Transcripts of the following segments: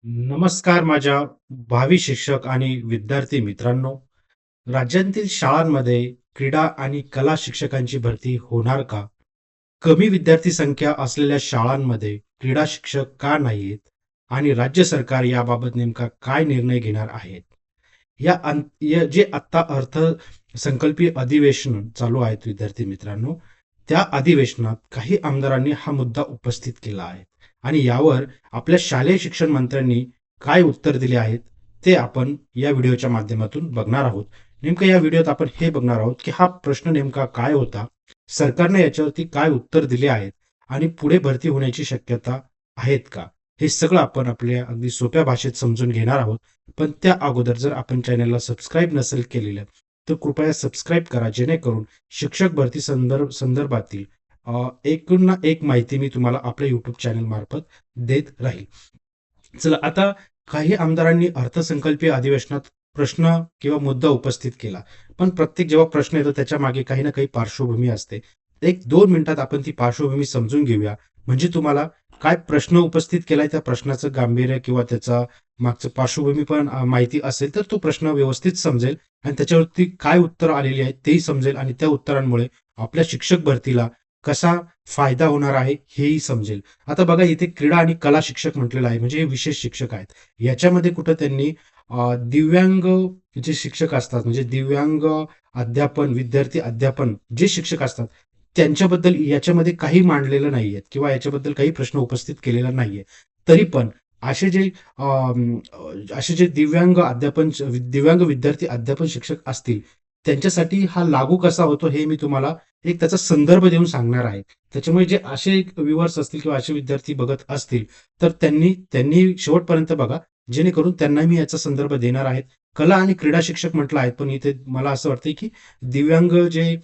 नमस्कार माझ्या भावी शिक्षक आणि विद्यार्थी मित्रांनो. राज्यातील शाळांमध्ये क्रीडा आणि कला शिक्षकांची भरती होणार का? कमी विद्यार्थी संख्या असलेल्या शाळांमध्ये क्रीडा शिक्षक का नाहीत? आणि राज्य सरकार याबाबत नेमका काय निर्णय घेणार आहेत? जे आत्ता अर्थसंकल्पीय अधिवेशन चालू आहेत विद्यार्थी मित्रांनो, त्या अधिवेशनात काही आमदारांनी हा मुद्दा उपस्थित केला आहे आणि यावर आपल्या शालेय शिक्षण मंत्र्यांनी काय उत्तर दिले आहेत ते आपण या व्हिडिओच्या माध्यमातून बघणार आहोत. नेमकं या व्हिडिओत आपण हे बघणार आहोत की हा प्रश्न नेमका काय होता, सरकारने याच्यावरती काय उत्तर दिले आहेत आणि पुढे भरती होण्याची शक्यता आहेत का, हे सगळं आपण आपल्या अगदी सोप्या भाषेत समजून घेणार आहोत. पण त्या अगोदर जर आपण चॅनलला सबस्क्राईब नसेल केलेलं तर कृपया सबस्क्राईब करा, जेणेकरून शिक्षक भरती संदर्भातील एकूण ना एक माहिती मी तुम्हाला आपल्या युट्यूब चॅनल मार्फत देत राहील. चला, आता काही आमदारांनी अर्थसंकल्पीय अधिवेशनात प्रश्न किंवा मुद्दा उपस्थित केला. पण प्रत्येक जेव्हा प्रश्न येतो त्याच्या मागे काही ना काही पार्श्वभूमी असते. 1-2 मिनिटात आपण ती पार्श्वभूमी समजून घेऊया, म्हणजे तुम्हाला काय प्रश्न उपस्थित केलाय त्या प्रश्नाचं गांभीर्य किंवा त्याचा मागचं पार्श्वभूमी पण माहिती असेल तर तो प्रश्न व्यवस्थित समजेल आणि त्याच्यावरती काय उत्तर आलेली आहेत तेही समजेल आणि त्या उत्तरांमुळे आपल्या शिक्षक भरतीला कसा फायदा होणार आहे हेही समजेल. आता बघा, इथे क्रीडा आणि कला शिक्षक म्हटलेलं आहे, म्हणजे हे विशेष शिक्षक आहेत. याच्यामध्ये कुठं त्यांनी दिव्यांग जे शिक्षक असतात, म्हणजे दिव्यांग अध्यापन, विद्यार्थी अध्यापन जे शिक्षक असतात त्यांच्याबद्दल याच्यामध्ये काही मांडलेलं नाहीये किंवा याच्याबद्दल काही प्रश्न उपस्थित केलेला नाहीये. तरी पण असे जे असे जे दिव्यांग विद्यार्थी अध्यापन शिक्षक असतील त्यांच्यासाठी हा लागू कसा होतो हे मी तुम्हाला एक त्याचा संदर्भ देऊन सांगणार आहे. त्याच्यामुळे जे असे व्ह्यूअर्स असतील किंवा असे विद्यार्थी बघत असतील तर त्यांनी त्यांनी शेवटपर्यंत बघा, जेणेकरून त्यांना मी याचा संदर्भ देणार आहे. कला आणि क्रीडा शिक्षक म्हटलं आहे, पण इथे मला असं वाटतंय की दिव्यांग जे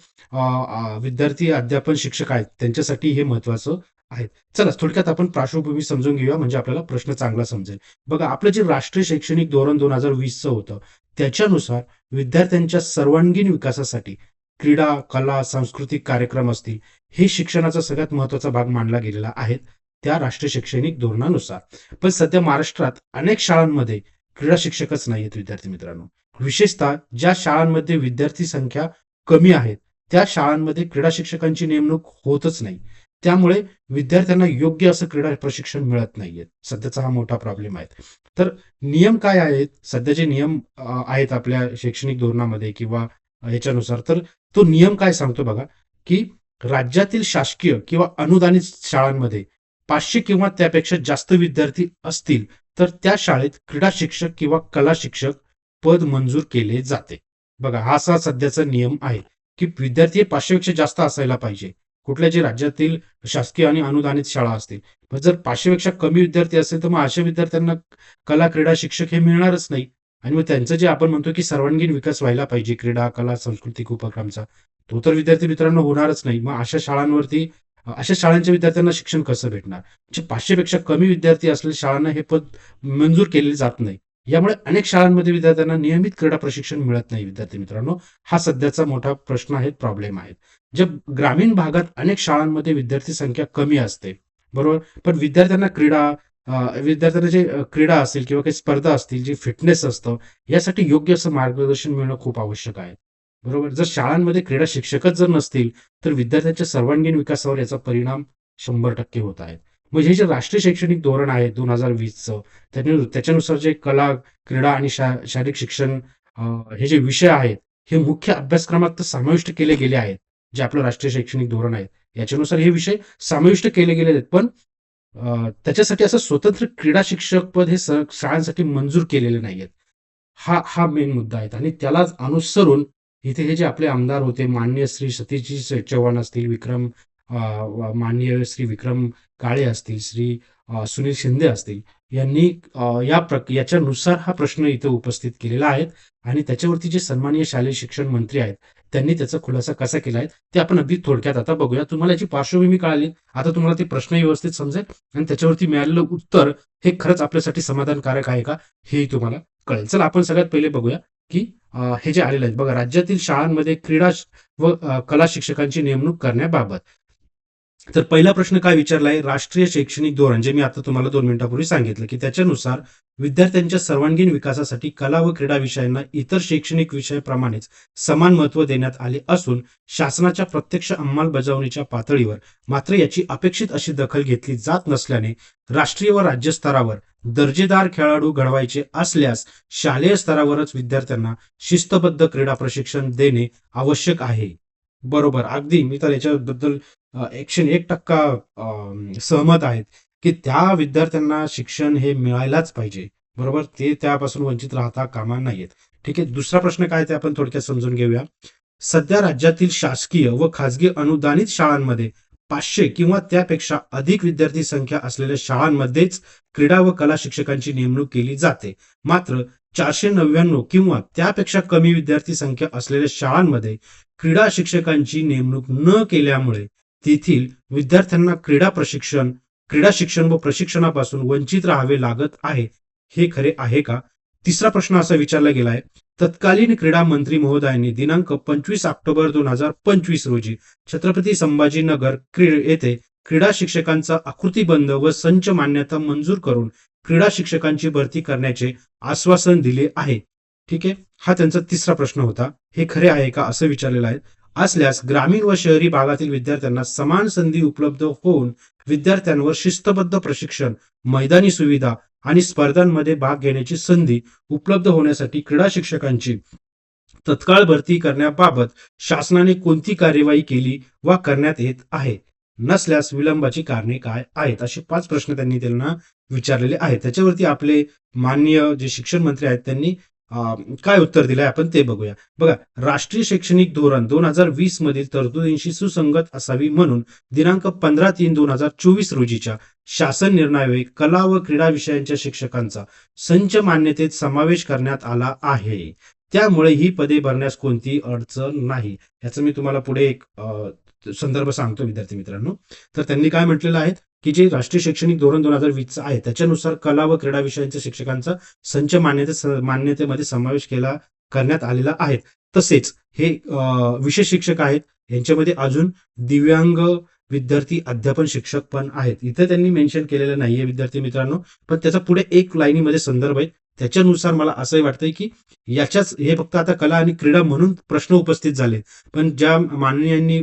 विद्यार्थी अध्यापन शिक्षक आहेत त्यांच्यासाठी हे महत्वाचं आहे. चला, थोडक्यात आपण पार्श्वभूमी समजून घेऊया, म्हणजे आपल्याला प्रश्न चांगला समजेल. बघा, आपलं जे राष्ट्रीय शैक्षणिक धोरण 2020चं होतं त्याच्यानुसार विद्यार्थ्यांच्या सर्वांगीण विकासासाठी क्रीडा, कला, सांस्कृतिक कार्यक्रम असतील, हे शिक्षणाचा सगळ्यात महत्वाचा भाग मानला गेलेला आहे त्या राष्ट्रीय शैक्षणिक धोरणानुसार. पण सध्या महाराष्ट्रात अनेक शाळांमध्ये क्रीडा शिक्षकच नाहीत विद्यार्थी मित्रांनो. विशेषतः ज्या शाळांमध्ये विद्यार्थी संख्या कमी आहे त्या शाळांमध्ये क्रीडा शिक्षकांची नेमणूक होतच नाही. त्यामुळे विद्यार्थ्यांना योग्य असं क्रीडा प्रशिक्षण मिळत नाहीये. सध्याचा हा मोठा प्रॉब्लेम आहे. तर नियम काय आहेत, सध्या जे नियम आहेत आपल्या शैक्षणिक धोरणामध्ये किंवा ह्याच्यानुसार, तर तो नियम काय सांगतो बघा, की राज्यातील शासकीय किंवा अनुदानित शाळांमध्ये 500 किंवा त्यापेक्षा जास्त विद्यार्थी असतील तर त्या शाळेत क्रीडा शिक्षक किंवा कला शिक्षक पद मंजूर केले जाते. बघा, हा असा सध्याचा नियम आहे की विद्यार्थी 500 पेक्षा जास्त असायला पाहिजे कुठल्या जे राज्यातील शासकीय आणि अनुदानित शाळा असतील. पण जर 500 पेक्षा कमी विद्यार्थी असेल तर मग अशा विद्यार्थ्यांना कला क्रीडा शिक्षक हे मिळणारच नाही. आणि मग त्यांचं जे आपण म्हणतो की सर्वांगीण विकास व्हायला पाहिजे क्रीडा, कला, सांस्कृतिक उपक्रमचा, तो तर विद्यार्थी मित्रांनो होणारच नाही. मग अशा शाळांच्या विद्यार्थ्यांना शिक्षण कसं भेटणार? म्हणजे 500 पेक्षा कमी विद्यार्थी असलेल्या शाळांना हे पद मंजूर केले जात नाही. यामुळे अनेक शाळांमध्ये विद्यार्थ्यांना नियमित क्रीडा प्रशिक्षण मिळत नाही विद्यार्थी मित्रांनो. हा सध्याचा मोठा प्रश्न आहे, प्रॉब्लेम आहे. जे ग्रामीण भागात अनेक शाळांमध्ये विद्यार्थी संख्या कमी असते, बरोबर, पण विद्यार्थ्यांना जे क्रीडा असेल किंवा काही स्पर्धा असतील, जे फिटनेस असतं, यासाठी योग्य असं मार्गदर्शन मिळणं खूप आवश्यक आहे. बरोबर, जर शाळांमध्ये क्रीडा शिक्षकच जर नसतील तर विद्यार्थ्यांच्या सर्वांगीण विकासावर याचा परिणाम 100% होत आहे. म्हणजे हे जे राष्ट्रीय शैक्षणिक धोरण आहे 2020चं, त्याच्यानुसार जे कला, क्रीडा आणि शारीरिक शिक्षण हे जे विषय आहेत हे मुख्य अभ्यासक्रमात तर समाविष्ट केले गेले आहेत. जे आपलं राष्ट्रीय शैक्षणिक धोरण आहे याच्यानुसार हे विषय समाविष्ट केले गेले आहेत, पण त्याच्यासाठी असं स्वतंत्र क्रीडा शिक्षक पद हे शाळांसाठी मंजूर केलेले नाहीयेत. हा हा मेन मुद्दा आहे आणि त्यालाच अनुसरून इथे हे जे आपले आमदार होते, माननीय श्री सतीशजी चव्हाण असतील, माननीय श्री विक्रम काळे असतील, श्री सुनील शिंदे असतील, यांनी याच्यानुसार हा प्रश्न इथे उपस्थित केलेला आहे आणि त्याच्यावरती जे सन्माननीय शालेय शिक्षण मंत्री आहेत त्यांनी त्याचा खुलासा कसा केला आहे ते आपण अगदी थोडक्यात आता बघूया. तुम्हाला याची पार्श्वभूमी कळाली, आता तुम्हाला ते प्रश्न व्यवस्थित समजेल आणि त्याच्यावरती मिळालेलं उत्तर हे खरंच आपल्यासाठी समाधानकारक आहे का हेही तुम्हाला कळेल. चला, आपण सगळ्यात पहिले बघूया की हे जे आलेलं आहे बघा, राज्यातील शाळांमध्ये क्रीडा व कला शिक्षकांची नेमणूक करण्याबाबत. तर पहिला प्रश्न काय विचारलाय, राष्ट्रीय शैक्षणिक धोरण, जे मी आता तुम्हाला 2 मिनिटापूर्वी सांगितलं की त्याच्यानुसार विद्यार्थ्यांच्या सर्वांगीण विकासासाठी कला व क्रीडा विषयांना इतर शैक्षणिक विषयाप्रमाणेच समान महत्त्व देण्यात आले असून शासनाच्या प्रत्यक्ष अंमलबजावणीच्या पातळीवर मात्र याची अपेक्षित अशी दखल घेतली जात नसल्याने राष्ट्रीय व राज्य स्तरावर दर्जेदार खेळाडू घडवायचे असल्यास शालेय स्तरावरच विद्यार्थ्यांना शिस्तबद्ध क्रीडा प्रशिक्षण देणे आवश्यक आहे. बरोबर, अगदी मी तर याच्याबद्दल 101% सहमत आहेत की त्या विद्यार्थ्यांना शिक्षण हे मिळायलाच पाहिजे. बरोबर, ते त्यापासून वंचित राहता कामा नयेत. ठीक आहे, दुसरा प्रश्न काय ते आपण थोडक्यात समजून घेऊया. सध्या राज्यातील शासकीय व खाजगी अनुदानित शाळांमध्ये 500 किंवा त्यापेक्षा अधिक विद्यार्थी संख्या असलेल्या शाळांमध्येच क्रीडा व कला शिक्षकांची नेमणूक केली जाते. मात्र 499 किंवा त्यापेक्षा कमी विद्यार्थी संख्या असलेल्या शाळांमध्ये क्रीडा शिक्षकांची नेमणूक न केल्यामुळे तेथील विद्यार्थ्यांना क्रीडा शिक्षण व प्रशिक्षणापासून वंचित राहावे लागत आहे. हे खरे आहे का? तिसरा प्रश्न असा विचारला गेलाय, तत्कालीन क्रीडा मंत्री महोदयांनी दिनांक 25 ऑक्टोबर 2025 रोजी छत्रपती संभाजीनगर येथे क्रीडा शिक्षकांचा आकृतीबंध व संच मान्यता मंजूर करून क्रीडा शिक्षकांची भरती करण्याचे आश्वासन दिले आहे. ठीक आहे, हा त्यांचा तिसरा प्रश्न होता. हे खरे आहे का असं विचारलेलं आहे. असल्यास ग्रामीण व शहरी भागातील विद्यार्थ्यांना समान संधी उपलब्ध होऊन विद्यार्थ्यांवर शिस्तबद्ध प्रशिक्षण, मैदानी सुविधा आणि स्पर्धांमध्ये भाग घेण्याची संधी उपलब्ध होण्यासाठी क्रीडा शिक्षकांची तत्काळ भरती करण्याबाबत शासनाने कोणती कार्यवाही केली वा करण्यात येत आहे? नसल्यास विलंबाची कारणे काय आहेत? असे 5 प्रश्न त्यांना विचारलेले आहेत. त्याच्यावरती आपले माननीय जे शिक्षण मंत्री आहेत त्यांनी काय उत्तर दिलंय आपण ते बघूया. बघा, राष्ट्रीय शैक्षणिक धोरण 2020 मधील तरतुदींशी सुसंगत असावी म्हणून दिनांक 15/3/2024 रोजीच्या शासन निर्णयावे कला व क्रीडा विषयांच्या शिक्षकांचा संच मान्यतेत समावेश करण्यात आला आहे. त्यामुळे ही पदे भरण्यास कोणतीही अडचण नाही. याचं मी तुम्हाला पुढे एक संदर्भ सांगतो विद्यार्थी मित्रांनो. तर त्यांनी काय म्हटलेलं आहे की जे राष्ट्रीय शैक्षणिक धोरण 2020 आहे त्याच्यानुसार कला व क्रीडा विषयांच्या शिक्षकांचा संच मान्यतेमध्ये समावेश करण्यात आलेला आहे. तसेच हे विशेष शिक्षक आहेत, यांच्यामध्ये अजून दिव्यांग विद्यार्थी अध्यापन शिक्षक पण आहेत. इथे त्यांनी मेन्शन केलेलं नाहीये विद्यार्थी मित्रांनो, पण त्याचा पुढे एक लाईनीमध्ये संदर्भ आहे. त्याच्यानुसार मला असंही वाटतंय की हे फक्त आता कला आणि क्रीडा म्हणून प्रश्न उपस्थित झाले, पण ज्या माननीयांनी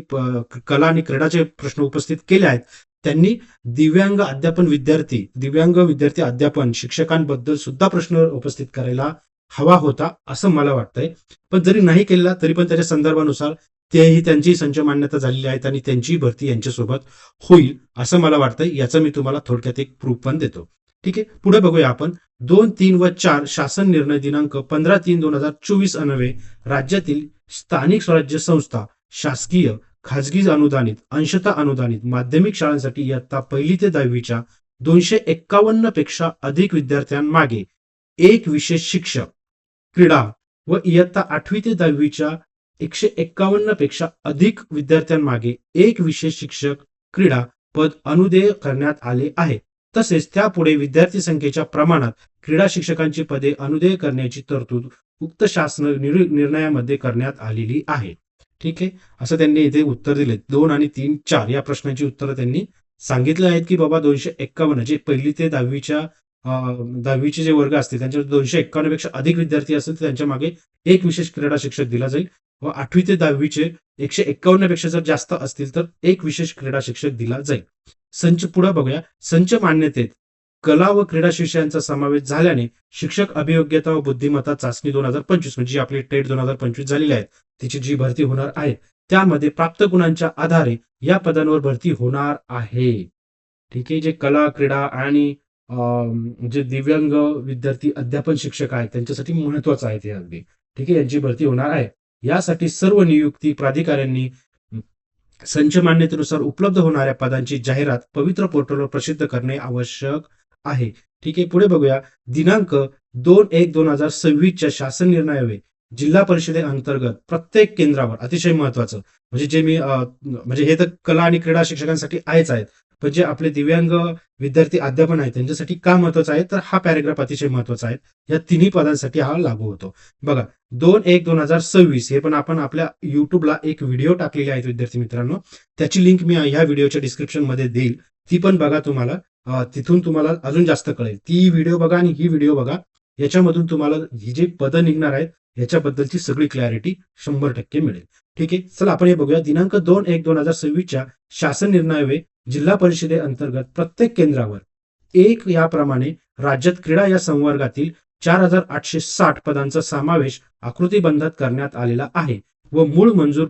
कला आणि क्रीडाचे प्रश्न उपस्थित केले आहेत त्यांनी दिव्यांग विद्यार्थी अध्यापन शिक्षकांबद्दल सुद्धा प्रश्न उपस्थित करायला हवा होता असं मला वाटतंय. पण जरी नाही केलेला तरी पण त्याच्या संदर्भानुसार त्यांची संच मान्यता झालेली आहेत आणि त्यांची भरती यांच्यासोबत होईल असं मला वाटतंय. याचा मी तुम्हाला थोडक्यात एक प्रूफ पण देतो. ठीक आहे, पुढे बघूया आपण. 2, 3 व 4 शासन निर्णय दिनांक 15/3/2024 अन्वये राज्यातील स्थानिक स्वराज्य संस्था, शासकीय, खाजगी अनुदानित, अंशतः अनुदानित माध्यमिक शाळांसाठी इयत्ता 1ली ते 10वीच्या 251 पेक्षा अधिक विद्यार्थ्यांमागे एक विशेष शिक्षक क्रीडा व इयत्ता 8वी ते 10वीच्या 151 पेक्षा अधिक विद्यार्थ्यांमागे एक विशेष शिक्षक क्रीडा पद अनुदेय करण्यात आले आहे. तसेच त्यापुढे विद्यार्थी संख्येच्या प्रमाणात क्रीडा शिक्षकांची पदे अनुदेय करण्याची तरतूद उक्त शासन निर्णयामध्ये करण्यात आलेली आहे. ठीक आहे, असं त्यांनी इथे उत्तर दिले. 2 आणि 3, 4 या प्रश्नांची उत्तरं त्यांनी सांगितले आहेत की बाबा 251 जे 1ली ते 10वीचे जे वर्ग असतील त्यांच्यावर 251 पेक्षा अधिक विद्यार्थी असतील तर त्यांच्या मागे एक विशेष क्रीडा शिक्षक दिला जाईल व 8वी ते 10वीचे 151 पेक्षा जर जास्त असतील तर एक विशेष क्रीडा शिक्षक दिला जाईल. संच पुढे बघूया. संच मान्यतेत कला व क्रीडा विषयांचा समावेश झाल्याने शिक्षक अभियोग्यता व बुद्धिमत्ता चाचणी 2025 म्हणजे आपली टेट 2025 झालेली आहे तिची जी भरती होणार आहे त्यामध्ये प्राप्त गुणांच्या आधारे या पदांवर भरती होणार आहे. ठीक आहे, जे कला क्रीडा आणि जे दिव्यांग विद्यार्थी अध्यापन शिक्षक आहेत त्यांच्यासाठी महत्वाचं आहे ते अगदी. ठीक आहे, यांची भरती होणार आहे. यासाठी सर्व नियुक्ती प्राधिकाऱ्यांनी संच मान्यतेनुसार उपलब्ध होणाऱ्या पदांची जाहिरात पवित्र पोर्टलवर प्रसिद्ध करणे आवश्यक आहे. ठीक आहे, पुढे बघूया. दिनांक 2/1/2026च्या शासन निर्णयावे जिल्हा परिषदेअंतर्गत प्रत्येक केंद्रावर, अतिशय महत्वाचं म्हणजे जे मी म्हणजे हे तर कला आणि क्रीडा शिक्षकांसाठी आहेच आहेत, पण जे आपले दिव्यांग विद्यार्थी अध्यापन आहे त्यांच्यासाठी का महत्वाचा आहे, तर हा पॅरेग्राफ अतिशय महत्वाचा आहे. या तिन्ही पदांसाठी हा लागू होतो. बघा, 2/1/2026 हे पण आपण आपल्या युट्यूबला एक व्हिडिओ टाकलेले आहेत विद्यार्थी मित्रांनो. त्याची लिंक मी ह्या व्हिडिओच्या डिस्क्रिप्शन मध्ये देईल. ती पण बघा, तुम्हाला तिथून तुम्हाला अजून जास्त कळेल. ती व्हिडिओ बघा आणि ही व्हिडिओ बघा. याच्यामधून तुम्हाला ही जी पदं निघणार आहेत याच्याबद्दलची सगळी क्लॅरिटी 100% मिळेल. ठीक आहे, चला आपण हे बघूया. दिनांक 2/1/2026च्या शासन निर्णयावे जिल्हा परिषदेअंतर्गत प्रत्येक केंद्रावर एक याप्रमाणे राज्यात क्रीडा या संवर्गातील 4,860 पदांचा समावेश आकृतीबंधात करण्यात आलेला आहे व मूळ मंजूर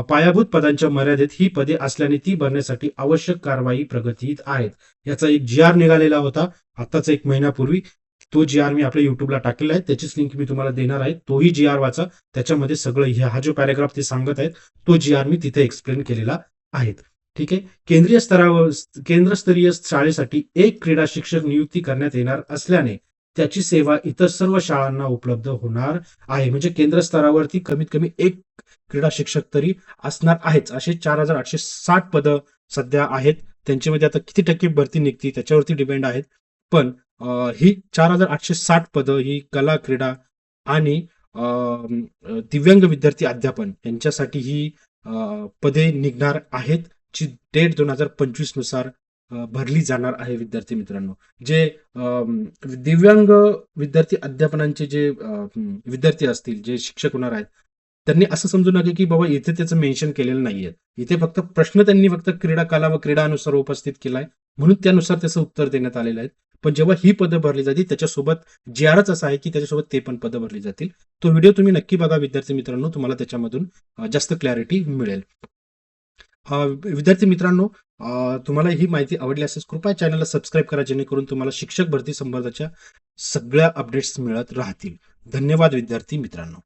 पायाभूत पदांच्या मर्यादेत ही पदे असल्याने ती भरण्यासाठी आवश्यक कारवाई प्रगतीत आहेत. याचा एक जी आर निघालेला होता आताच 1 महिन्यापूर्वी. तो जी आर मी आपल्या युट्यूबला टाकलेला आहे, त्याचीच लिंक मी तुम्हाला देणार आहे. तोही जी आर वाचा. त्याच्यामध्ये सगळं हा जो पॅराग्राफ ते सांगत आहेत तो जी आर मी तिथे एक्सप्लेन केलेला आहे. ठीक आहे. केंद्रस्तरीय शाळेसाठी एक क्रीडा शिक्षक नियुक्ती करण्यात येणार असल्याने त्याची सेवा इतर सर्व शाळांना उपलब्ध होणार आहे. म्हणजे केंद्र स्तरावरती कमीत कमी एक क्रीडा शिक्षक तरी असणार आहेच. असे 4,860 पदं सध्या आहेत. त्यांच्यामध्ये आता किती टक्के भरती निघती त्याच्यावरती डिपेंड आहेत. पण ही 4,860 पदं ही कला, क्रीडा आणि दिव्यांग विद्यार्थी अध्यापन यांच्यासाठी ही पदे निघणार आहेत, जी डेट 2025 नुसार भरली जाणार आहे. विद्यार्थी मित्रांनो, जे दिव्यांग विद्यार्थी अध्यापनाचे जे विद्यार्थी असतील, जे शिक्षक होणार आहेत, त्यांनी असं समजू नये की बाबा इथे त्याचं मेन्शन केलेलं नाहीये. इथे फक्त प्रश्न त्यांनी फक्त क्रीडा, कला व क्रीडानुसार उपस्थित केलाय, म्हणून त्यानुसार त्याचं उत्तर देण्यात आलेलं आहे. पण जेव्हा ही पदं भरली जातील त्याच्यासोबत जी आरच असा आहे की त्याच्यासोबत ते पण पदं भरली जातील. तो व्हिडिओ तुम्ही नक्की बघा विद्यार्थी मित्रांनो, तुम्हाला त्याच्यामधून जास्त क्लॅरिटी मिळेल. विद्यार्थी मित्रांनो, तुम्हाला ही माहिती आवडली असेल कृपया चॅनलला सबस्क्राईब करा, जेणेकरून तुम्हाला शिक्षक भरती संबंधाच्या सगळ्या अपडेट्स मिळत राहतील. धन्यवाद विद्यार्थी मित्रांनो.